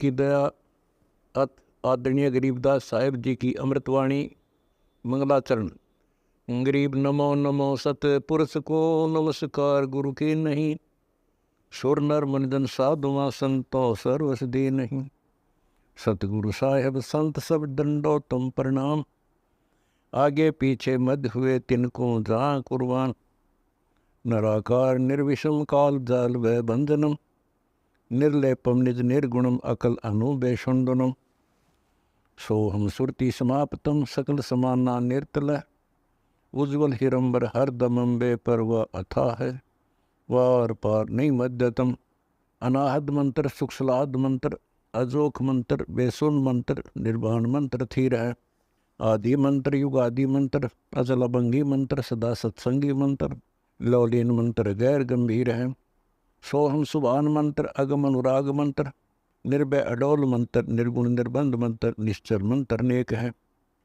की दया अत आदरणीय गरीबदास साहिब जी की अमृतवाणी मंगलाचरण। गरीब नमो नमो सत पुरुष को नमस्कार गुरु की नहीं, सुर नर मनिजन साधुआ संतो सर्वस दे नहीं। सतगुरु साहेब संत सब दंडो तुम प्रणाम, आगे पीछे मध्य हुए तिनको जहाँ कुर्बान। नराकार निर्विषम काल जाल व बंधनम, निर्लेपम निज निर्गुणम अकल अनुबेषुंडनम। सोहम सुरति समाप्तम सकल समाना निर्तल, उज्ज्वल हिरंबर हर दमंबे पर वह अथा है। वार पार नहीं मध्यतम, अनाहद मंत्र सुखसलाद मंत्र, अजोख मंत्र बेसुन मंत्र, निर्वाण मंत्र थीर है। आदि मंत्र युग आदि मंत्र, अचल अभंगी मंत्र सदा सत्संगी मंत्र, लौलीन मंत्र गैर गंभीर है। सोहम सुभान मंत्र अगम अनुराग मंत्र, निर्भय अडोल मंत्र निर्गुण निर्बंध मंत्र, निश्चर मंत्र नेक है।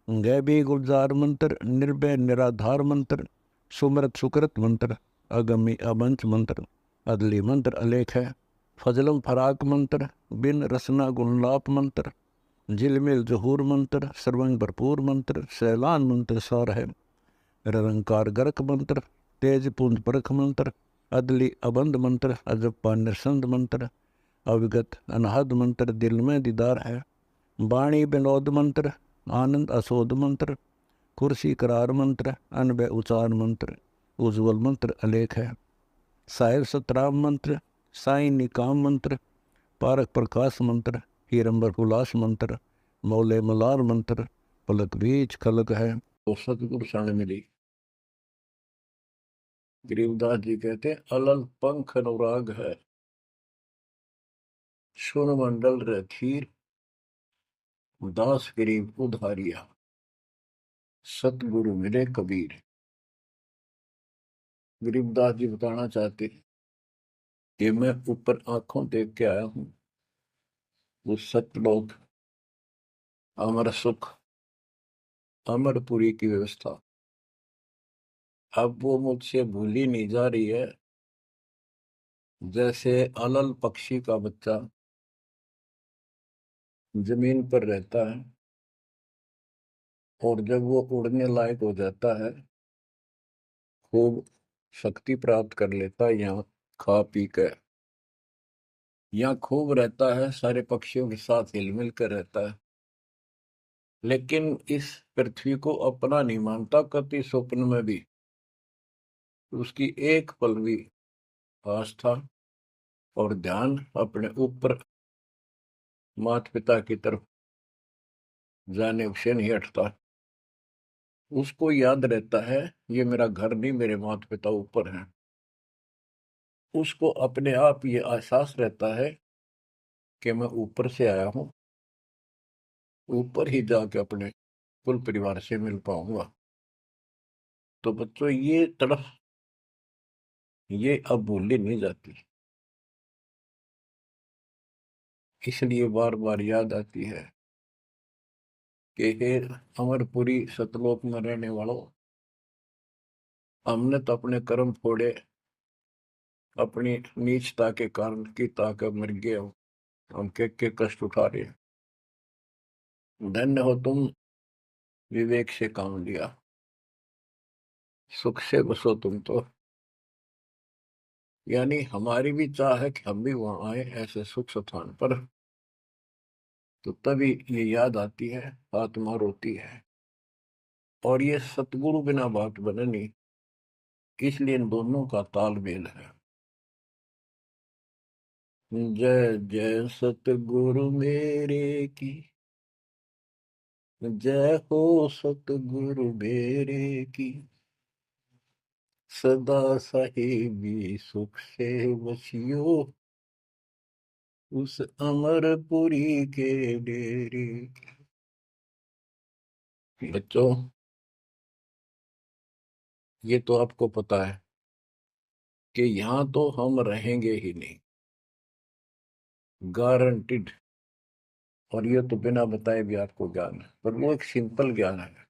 गैबी गुलजार मंत्र, निर्भय निराधार मंत्र, सुमरत सुकृत मंत्र, अगमी अबंच मंत्र, अदली मंत्र अलेख है। फजलम फराक मंत्र, बिन रसना गुणलाप मंत्र, झिलमिल जहूर मंत्र, सर्वंग भरपूर मंत्र, सैलान मंत्र सार है। निरंकार गर्क मंत्र, तेज पुंज परख मंत्र, अदली अबंध मंत्र, अजप्पा निरसंद मंत्र, अविगत अनहद मंत्र, दिल में दीदार है। वाणी विनोद मंत्र, आनंद असोद मंत्र, कुर्सी करार मंत्र, अनबय उचार मंत्र, उज्ज्वल मंत्र अलेख है। साहिब सतराम मंत्र, साई निकाम मंत्र, पारक प्रकाश मंत्र, हीरंबर हुलास मंत्र, मौले मलार मंत्र, पलक बीच खलक है। तो सतगुरु शरण मिली। गरीबदास जी कहते अलल पंख अनुराग है, सुन मंडल रखीर, दास गरीब उधारिया, सतगुरु मिले कबीर। गरीबदास जी बताना चाहते कि मैं ऊपर आंखों देख के आया हूं वो सतलोक, अमर सुख, अमरपुरी की व्यवस्था। अब वो मुझसे भूली नहीं जा रही है। जैसे अलल पक्षी का बच्चा जमीन पर रहता है और जब वो उड़ने लायक हो जाता है, खूब शक्ति प्राप्त कर लेता है, यहाँ खा पी कर यहाँ खूब रहता है, सारे पक्षियों के साथ हिलमिल कर रहता है, लेकिन इस पृथ्वी को अपना नहीं मानता कति स्वप्न में भी। उसकी एक पल भी आस्था और ध्यान अपने ऊपर माता पिता की तरफ जाने से नहीं हटता। उसको याद रहता है ये मेरा घर नहीं, मेरे माता पिता ऊपर हैं। उसको अपने आप ये एहसास रहता है कि मैं ऊपर से आया हूं, ऊपर ही जाके अपने कुल परिवार से मिल पाऊंगा। तो बच्चों ये तड़फ ये अब भूली नहीं जाती, इसलिए बार बार याद आती है कि हे अमरपुरी सतलोक में रहने वालों, हमने तो अपने कर्म फोड़े, अपनी नीचता के कारण की ताकत मर गए, हम के कष्ट उठा रहे हैं। धन्य हो तुम, विवेक से काम लिया, सुख से बसो तुम तो। यानी हमारी भी चाह है कि हम भी वहां आए ऐसे सुख स्थान पर। तो तभी ये याद आती है, आत्मा रोती है। और ये सतगुरु बिना बात बने नहीं, इसलिए इन दोनों का तालमेल है। जय जय सतगुरु मेरे की, जय हो सतगुरु मेरे की, सदा साहिबी सुख से बसियो, उस अमरपुरी के डेरे। बच्चों ये तो आपको पता है कि यहाँ तो हम रहेंगे ही नहीं, गारंटीड। और ये तो बिना बताए भी आपको ज्ञान है, पर वो एक सिंपल ज्ञान है।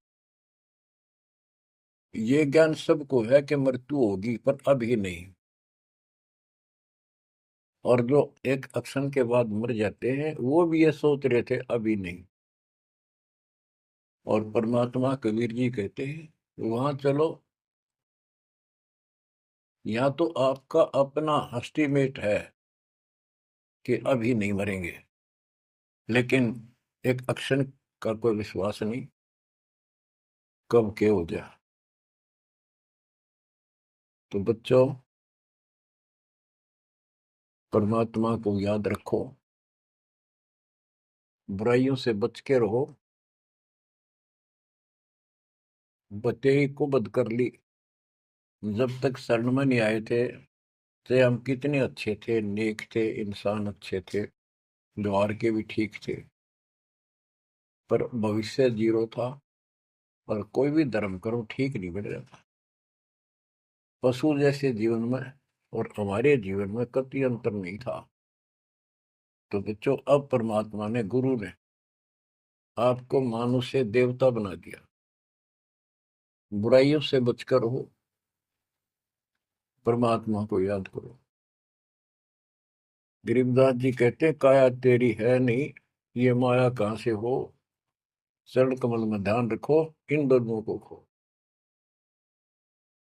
ये ज्ञान सबको है कि मृत्यु होगी, पर अभी नहीं। और जो एक अक्षण के बाद मर जाते हैं वो भी ये सोच रहे थे अभी नहीं। और परमात्मा कबीर जी कहते हैं वहां चलो, या तो आपका अपना एस्टीमेट है कि अभी नहीं मरेंगे, लेकिन एक अक्षण का कोई विश्वास नहीं कब क्या हो जाए। तो बच्चों, परमात्मा को याद रखो, बुराइयों से बच के रहो। बतेई को बद कर ली, जब तक शरण में नहीं आए थे तो हम कितने अच्छे थे, नेक थे, इंसान अच्छे थे, व्यवहार के भी ठीक थे, पर भविष्य जीरो था। और कोई भी धर्म करो ठीक नहीं बन रहा था। पशु जैसे जीवन में और हमारे जीवन में कतई अंतर नहीं था। तो बच्चों, अब परमात्मा ने, गुरु ने आपको मानुष से देवता बना दिया। बुराइयों से बचकर हो, परमात्मा को याद करो। गरीबदास जी कहते हैं काया तेरी है नहीं, ये माया कहां से हो, चरण कमल में ध्यान रखो, इन दोनों को खो।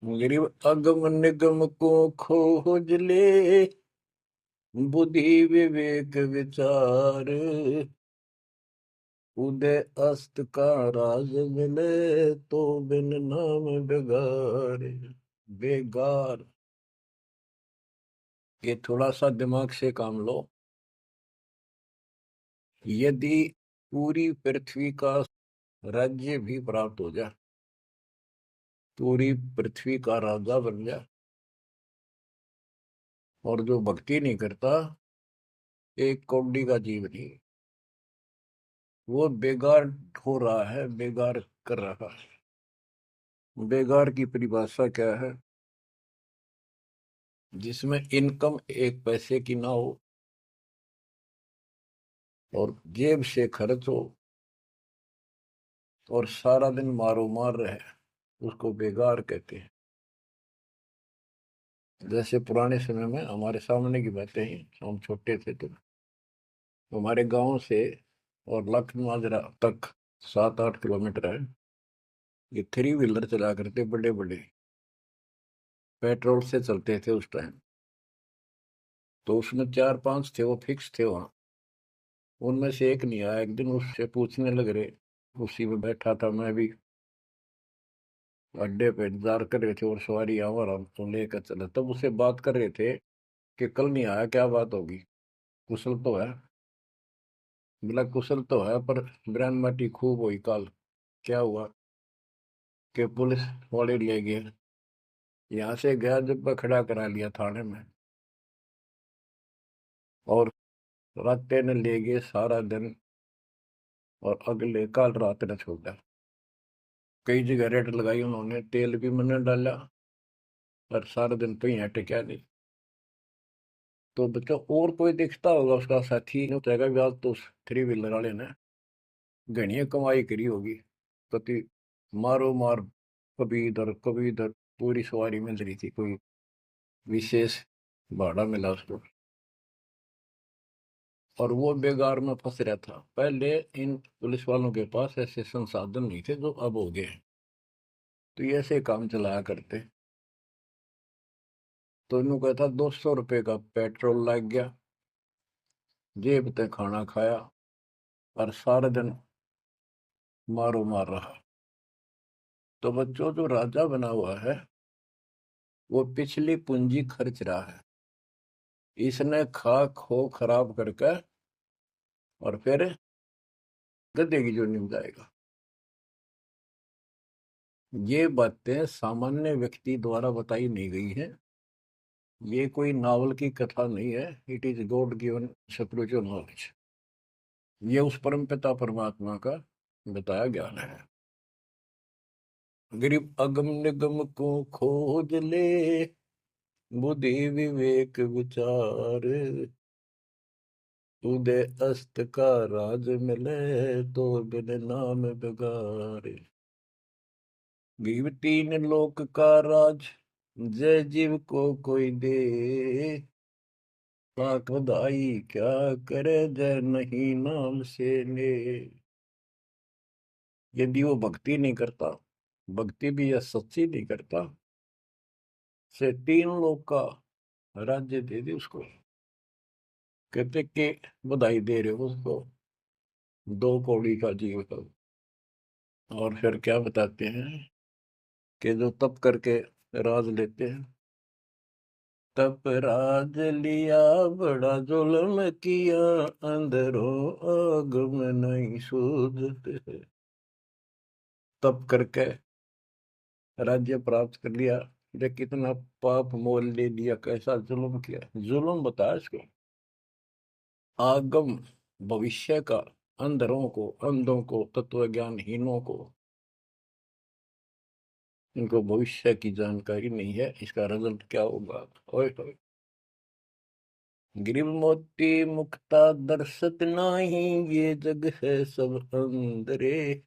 गरीब अगम निगम को खोज ले, बुद्धि विवेक विचार, उदय अस्त का राज मिले, तो बिन नाम बेगार। बेगार, ये थोड़ा सा दिमाग से काम लो। यदि पूरी पृथ्वी का राज्य भी प्राप्त हो जाए, पूरी पृथ्वी का राजा बन जाए, और जो भक्ति नहीं करता, एक कौड़ी का जीव नहीं, वो बेगार हो रहा है, बेगार कर रहा है। बेगार की परिभाषा क्या है? जिसमें इनकम एक पैसे की ना हो और जेब से खर्च हो और सारा दिन मारो मार रहे, उसको बेगार कहते हैं। जैसे पुराने समय में, हमारे सामने की बातें हैं, हम छोटे थे तो हमारे गांव से और लखन माजरा तक 7-8 किलोमीटर है। ये थ्री व्हीलर चला करते, बड़े बड़े, पेट्रोल से चलते थे उस टाइम। तो उसमें 4-5 थे, वो फिक्स थे वहां। उनमें से एक नहीं आया। एक दिन उससे पूछने लग रहे, उसी में बैठा था मैं भी, अड्डे पे इंतजार कर रहे थे और सवारी आवा रहा तो लेकर चले, तब उससे बात कर रहे थे कि कल नहीं आया, क्या बात होगी, कुशल तो है? बोला कुशल तो है, पर ब्रांड माटी खूब हुई काल। क्या हुआ कि पुलिस वाले ले गए, यहाँ से गया जब खड़ा करा लिया थाने में, और रात ने ले गए सारा दिन, और अगले काल रात ने छोड़ा। कई जगह रेट लगाई उन्होंने, तेल भी मैंने डाला, और सारा दिन तो यहाँ टिका नहीं। तो बच्चों, और कोई दिखता होगा उसका साथी ने उठाएगा ब्याज, तो उस थ्री व्हीलर वाले ने घनी कमाई करी होगी। कति मारो मार, कभी इधर, पूरी सवारी मिल रही थी, कोई विशेष भाड़ा मिला उसको, और वो बेगार में फंस रहा था। पहले इन पुलिस वालों के पास ऐसे संसाधन नहीं थे जो अब हो गए हैं, तो ये ऐसे काम चलाया करते। तो इन्हों कहता 200 रुपये का पेट्रोल लग गया, जेब तक खाना खाया, और सारा दिन मारो मार रहा। तो बच्चों, जो राजा बना हुआ है वो पिछली पूंजी खर्च रहा है। इसने खा खो खराब करके और फिर गधे की जोनी में जाएगा। ये बातें सामान्य व्यक्ति द्वारा बताई नहीं गई है, ये कोई नावल की कथा नहीं है। It is God given spiritual knowledge. ये उस परम पिता परमात्मा का बताया ज्ञान है। गरीब अगम निगम को खोज ले, बुद्धि विवेक विचार, उदय अस्त का राज मिले, तो बिन नाम बेगार। गरीब तीन लोक का राज, जय जीव को कोई दे, लाख बधाई क्या करे जय नहीं नाम से ने। यदि वो भक्ति नहीं करता, भक्ति भी या सच्ची नहीं करता, से 3 लोग का राज्य दे दे उसको। कहते कि बधाई दे रहे हो उसको, 2 कौड़ी का जीव का। और फिर क्या बताते हैं कि जो तप करके राज लेते हैं, तप राज लिया बड़ा जुल्म किया, अंदरों आगम नहीं सूझते। तप करके राज्य प्राप्त कर लिया, ये कितना पाप मोल ले लिया, कैसा जुल्म किया। जुल्म बताया इसको, आगम भविष्य का, अंधरों को, अंधों को, तत्व ज्ञानहीनों को, इनको भविष्य की जानकारी नहीं है, इसका रिजल्ट क्या होगा। ओए होए, गिरिव मोती मुक्ता दर्शत नाही, ये जग है सब अंदरे,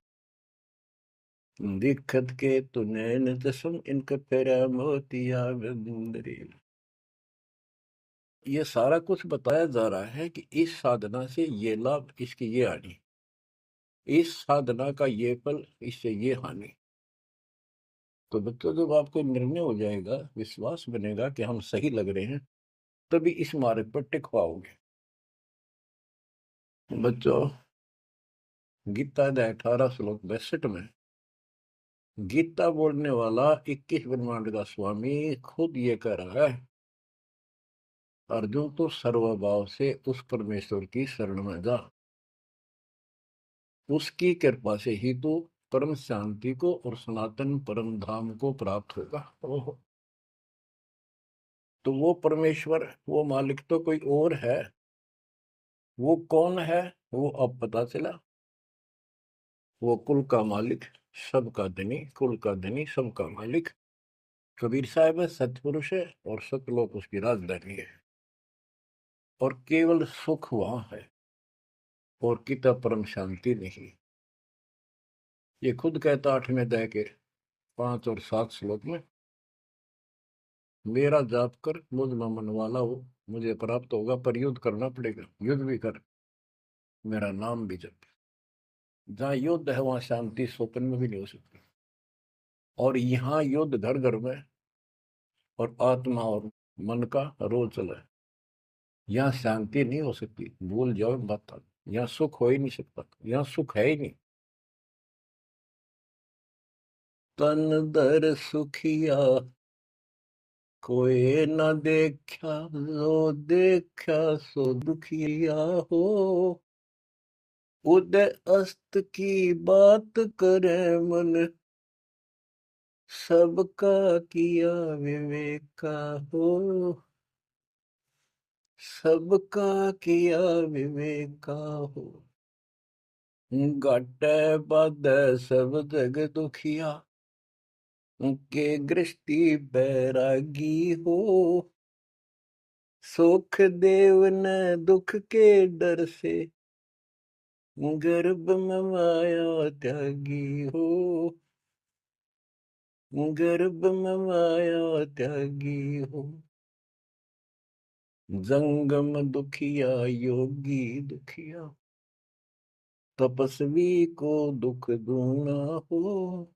दिखत के तु नैन चश्म, इनका फेरा मोतिया बंदरे। ये सारा कुछ बताया जा रहा है कि इस साधना से ये लाभ, इसकी ये हानि, इस साधना का ये फल, इससे ये हानि। तो बच्चों, जब आपको निर्णय हो जाएगा, विश्वास बनेगा कि हम सही लग रहे हैं, तभी इस मार्ग पर टिक पाओगे। बच्चों, गीता अध्याय 18 श्लोक 62 में गीता बोलने वाला 21 ब्रह्मांड का स्वामी खुद ये कह रहा है, अर्जुन तो सर्वभाव से उस परमेश्वर की शरण में जा, उसकी कृपा से ही तो परम शांति को और सनातन परम धाम को प्राप्त होगा। ओहो, तो वो परमेश्वर, वो मालिक तो कोई और है। वो कौन है? वो अब पता चला। वो कुल का मालिक, सबका धनी, कुल का धनी, सबका मालिक कबीर साहब है, सतपुरुष है, और सतलोक उसकी राजधानी है। और केवल सुख वहां है, और किता परम शांति नहीं। ये खुद कहता 8वें अध्याय के 5 और 7 श्लोक में, मेरा जाप कर, मुझ में मन वाला हो, मुझे प्राप्त होगा। पर युद्ध करना पड़ेगा, युद्ध भी कर, मेरा नाम भी जप। जहाँ युद्ध है वहां शांति स्वप्न में भी नहीं हो सकती। और यहाँ युद्ध घर घर में, और आत्मा और मन का रोज चला है। यहाँ शांति नहीं हो सकती, भूल जाओ बात। यहाँ सुख हो ही नहीं सकता, यहाँ सुख है ही नहीं। तन दर सुखिया कोई न देखा, जो देखा सो दुखिया हो, उदय अस्त की बात करे मन, सबका किया विवेका हो, सबका किया विवेका हो। घट बद सब जग दुखिया, के गृष्टि बैरागी हो, सुख देव न दुख के डर से, गर्भ में माया त्यागी हो, गर्भ में माया त्यागी हो। जंगम दुखिया योगी दुखिया, तपस्वी को दुख दूना हो,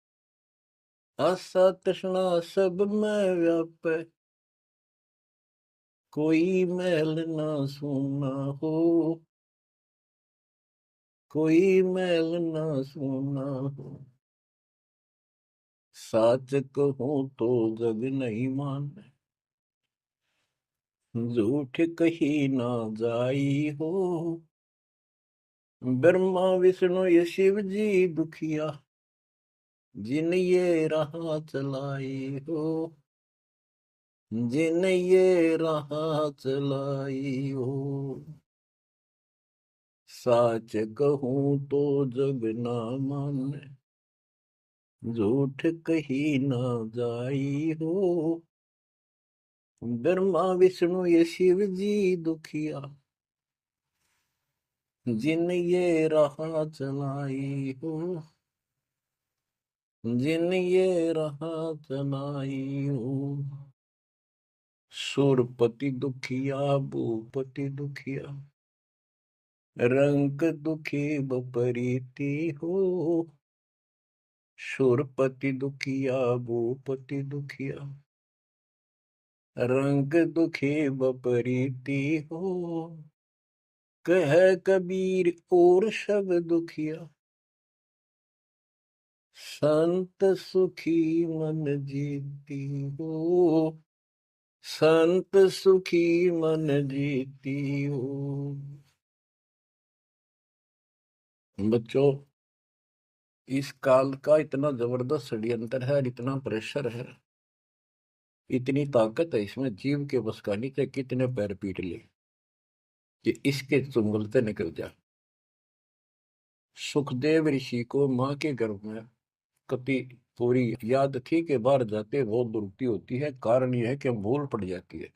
आशा तृष्णा सब में व्यापे, कोई मैल ना सूना हो, कोई मैल ना सूना हो। साच कहूं तो जग नहीं माने, झूठ कही ना जाई हो, ब्रह्मा विष्णु ये शिव जी दुखिया, जिन ये राह चलाई हो, जिन ये राह चलाई हो। साच कहूं तो जग ना माने, झूठ कही ना जाई हो, ब्रह्मा विष्णु ये शिव जी दुखिया, जिन ये राह चलाई हो, जिन ये राह चलाई हो। सुरपति दुखिया भूपति दुखिया, रंग दुखी बपरीति हो। सुरपति दुखिया भूपति दुखिया, रंग दुखी बपरीति हो। कह कबीर और सब दुखिया, संत सुखी मन जीती हो। संत सुखी मन जीती हो। बच्चों, इस काल का इतना जबरदस्त षड्यंत्र है और इतना प्रेशर है, इतनी ताकत है इसमें, जीव के बस का नहीं थे, कितने पैर पीट ले कि इसके चुंगल से निकल जा। सुखदेव ऋषि को माँ के गर्भ में कति पूरी याद थी कि बाहर जाते बहुत दुर्गति होती है, कारण यह है कि भूल पड़ जाती है,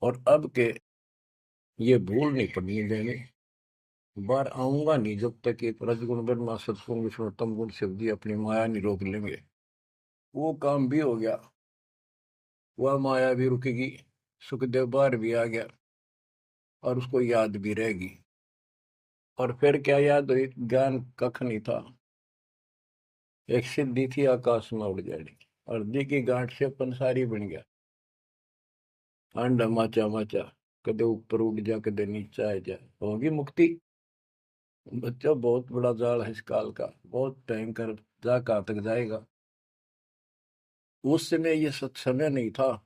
और अब के ये भूल नहीं पड़नी देंगे। बाहर आऊंगा नहीं जब तक एक रजगुण ब्रह्मा सत्गुण विष्णु तम गुण शिव जी अपनी माया नहीं रोक लेंगे। वो काम भी हो गया, वह माया भी रुकेगी, सुखदेव बाहर भी आ गया और उसको याद भी रहेगी। और फिर क्या याद हुई? ज्ञान कख नहीं था, एक सिद्धि थी आकाश में उड़ जाने, और दी की गांठ से पंसारी बन गया। अंडा माचा माचा, कदे ऊपर उड़ जा कदे नीचे आ जा, होगी मुक्ति। बच्चों, बहुत बड़ा जाल है इस काल का, बहुत भयंकर, जा कहां तक जाएगा। उस समय ये सत्समय नहीं था,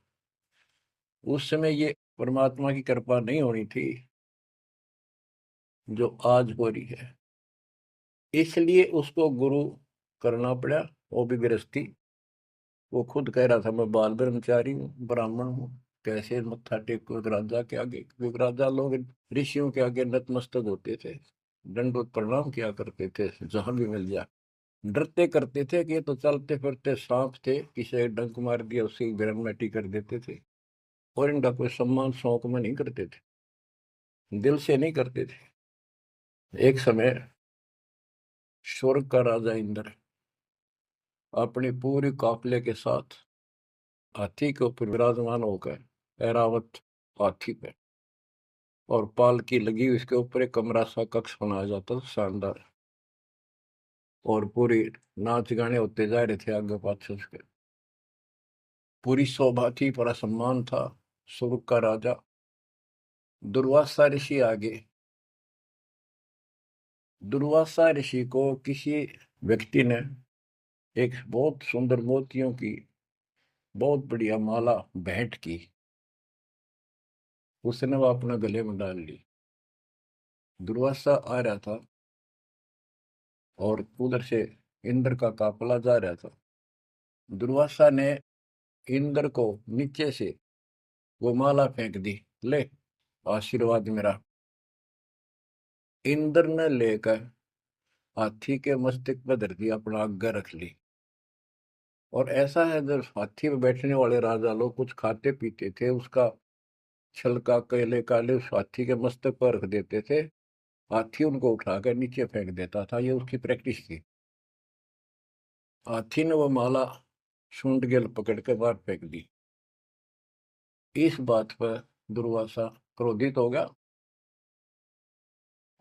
उस समय ये परमात्मा की कृपा नहीं होनी थी जो आज हो रही है, इसलिए उसको गुरु करना पड़ा। वो भी गृहस्थी, वो खुद कह रहा था मैं बाल ब्रह्मचारी हूँ, ब्राह्मण हूँ, कैसे मत्था टेको एक राजा के आगे, क्योंकि राजा लोग ऋषियों के आगे नतमस्तक होते थे, दंडवत प्रणाम किया करते थे जहां भी मिल जाए। डरते करते थे कि ये तो चलते फिरते सांप थे, किसी एक डंक मार दिया उसी ग्रहण कर देते थे, और इनका कोई सम्मान शौक में नहीं करते थे, दिल से नहीं करते थे। एक समय स्वर्ग का राजा इंद्र अपनी पूरी काफिले के साथ हाथी के ऊपर विराजमान होकर, ऐरावत हाथी पे, और पालकी लगी हुई, इसके ऊपर एक कमरा सा कक्ष बनाया जाता था शानदार, और पूरी नाच गाने होते जा रहे थे आगे पाछे उसके, पूरी शोभा थी, पूरा सम्मान था। स्वर्ग का राजा दुर्वासा ऋषि आगे, दुर्वासा ऋषि को किसी व्यक्ति ने एक बहुत सुंदर मोतियों की बहुत बढ़िया माला भेंट की, उसने वो अपने गले में डाल ली। दुर्वासा आ रहा था और उधर से इंद्र का काफिला जा रहा था। दुर्वासा ने इंद्र को नीचे से वो माला फेंक दी, ले आशीर्वाद मेरा। इंद्र ने लेकर हाथी के मस्तक पर धर दी, अपना आज्ञा रख ली। और ऐसा है, जब हाथी में बैठने वाले राजा लोग कुछ खाते पीते थे, उसका छलका केले काले उस हाथी के मस्तक पर रख देते थे, हाथी उनको उठाकर नीचे फेंक देता था, ये उसकी प्रैक्टिस थी। हाथी ने वो माला सूंड गेल पकड़ कर बाहर फेंक दी। इस बात पर दुर्वासा क्रोधित हो गया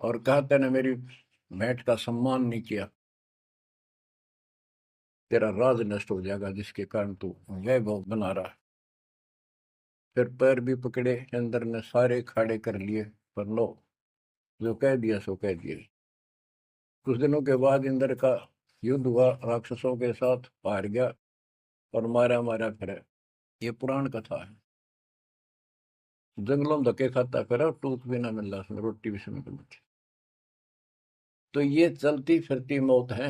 और कहा, तेने मेरी भेंट का सम्मान नहीं किया, तेरा राज नष्ट हो जाएगा जिसके कारण तू वैभव बना रहा है। फिर पैर भी पकड़े, अंदर ने सारे खाड़े कर लिए, पर लो, जो कह दिया सो कह दिया। कुछ दिनों के बाद इंद्र का युद्ध हुआ, राक्षसों के साथ हार गया और मारा मारा फिरे। ये पुराण कथा है। जंगलों में धक्के खाता फिरा और टूक भी ना मिल रहा उसमें, रोटी भी समय पर बची। तो ये चलती फिरती मौत है,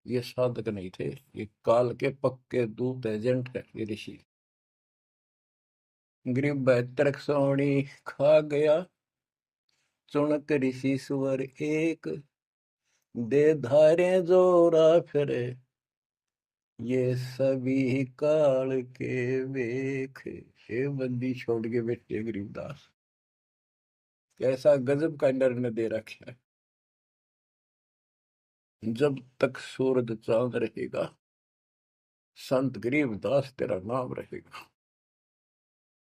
ये साधक नहीं थे, ये काल के पक्के दूत एजेंट है ये ऋषि। गरीब बैतरक सोनी खा गया, चुनक ऋषि सुवर एक, दे धारे जोरा फिरे, ये सभी काल के वेख। ये बंदी छोड़ के बैठे गरीबदास, कैसा गजब का निर्णय दे रखा है। जब तक सूरज चांद रहेगा, संत गरीबदास तेरा नाम रहेगा।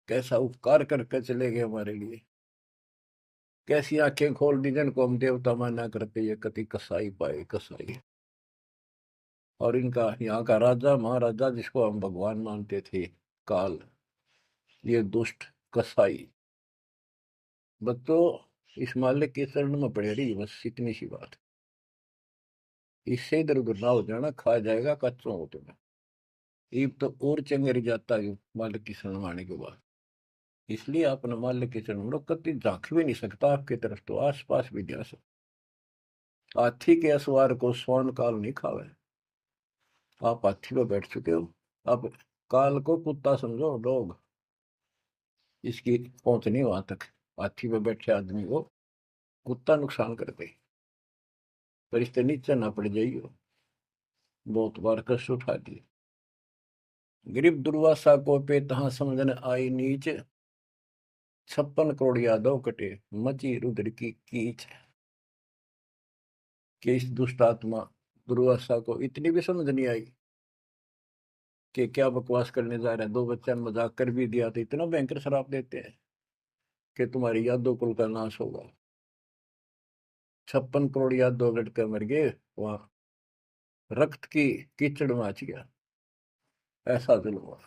कैसा उपकार करके चले गए हमारे लिए, कैसी आंखें खोल दी जिनको हम देवता माना करते, ये कति कसाई पाए कसाई। और इनका यहाँ का राजा महाराजा जिसको हम भगवान मानते थे, काल, ये दुष्ट कसाई। बच्चों इस मालिक के शरण में पड़े रही, बस इतनी सी बात। इससे इधर उधर ना हो जाना, खा जाएगा कच्चों हो तुम्हें। ईब तो और चंगेरी जाता है मालिक की शरण में आने के बाद। इसलिए अपने मालिक के शरण में कति झांक भी नहीं सकता आपकी तरफ, तो आस पास भी जा सकता। हाथी के असवार को स्वर्ण काल नहीं खावे। आप हाथी पर बैठ चुके हो, आप काल को कुत्ता समझो, डॉग। इसकी पहुंच नहीं वहां तक। हाथी पर बैठे आदमी को कुत्ता नुकसान कर दे, पर इससे नीचे ना पड़ जाइयो। बहुत बार कष्ट उठा दिए। गरीब दुर्वासा को पे तहा समझन आई नीच, 56 करोड़ यादव कटे मची रुद्र की कीच। कि इस दुष्ट आत्मा दुर्वासा को इतनी भी समझ नहीं आई कि क्या बकवास करने जा रहे हैं। 2 बच्चा मजाक कर भी दिया तो इतना भयंकर शराब देते हैं कि तुम्हारी यादव कुल का नाश होगा। 56 करोड़ यादव लड़के मर गए, वहां रक्त की कीचड़ मच गया। ऐसा जुल्म हुआ।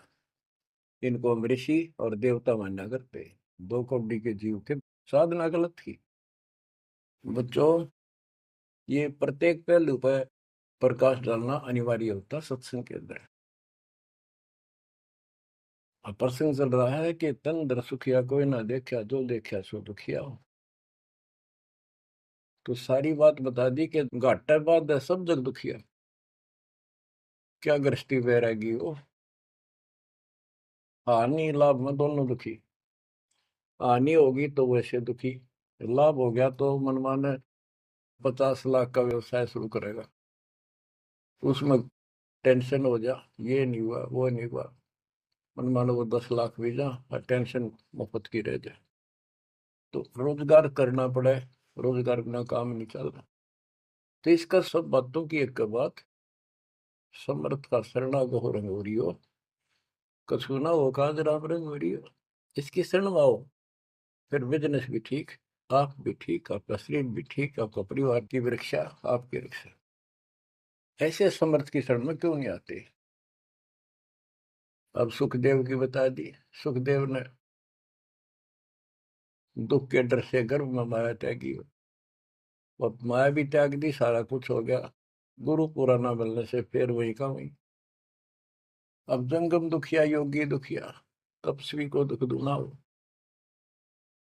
इनको हम ऋषि और देवता माना करते। 2 कौड़ी के जीव थे, साधना गलत थी। बच्चों ये प्रत्येक पहलू पर प्रकाश डालना अनिवार्य होता सत्संग के अंदर। प्रसंग चल रहा है कि तन दर सुखिया कोई ना देखा, जो देखा सो दुखिया हो। तो सारी बात बता दी कि घाटा बाद सब जग दुखिया। क्या गृहस्थी वैरागी हो, हानि लाभ में दोनों दुखी। हानि होगी तो वैसे दुखी, लाभ हो गया तो मनमाने 50 लाख का व्यवसाय शुरू करेगा, उसमें टेंशन हो जा, ये नहीं हुआ वो नहीं हुआ। मनमाने वो 10 लाख भी जा और टेंशन मुफ्त की रह जाए। तो रोजगार करना पड़े, रोजगार बिना काम नहीं चल रहा। तो इसका सब बातों की एक बात, समर्थ का शरणा गो रंग हो रही हो, कछु ना हो काज राम रंग हो रही हो। इसकी शरण में आओ, फिर बिजनेस भी ठीक, आप भी ठीक, आपका शरीर भी ठीक, आपका परिवार की रक्षा, आपकी रक्षा। ऐसे समर्थ की शरण में क्यों नहीं आते। अब सुखदेव की बता दी। सुखदेव ने दुख के डर से गर्भ में माया त्यागी, और माया भी त्याग दी, सारा कुछ हो गया। गुरु पूरा ना मिलने से फिर वही का वही। अब जंगम दुखिया योगी दुखिया, तपस्वी को दुख दूना हो।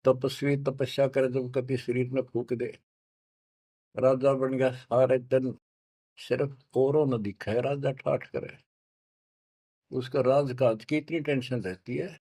तपस्वी तपस्या करे जब कभी शरीर में फूक दे, राजा बन गया, सारे दिन सिर्फ औरों न दिखा है, राजा ठाठ करे। उसका राजकाज की इतनी टेंशन रहती है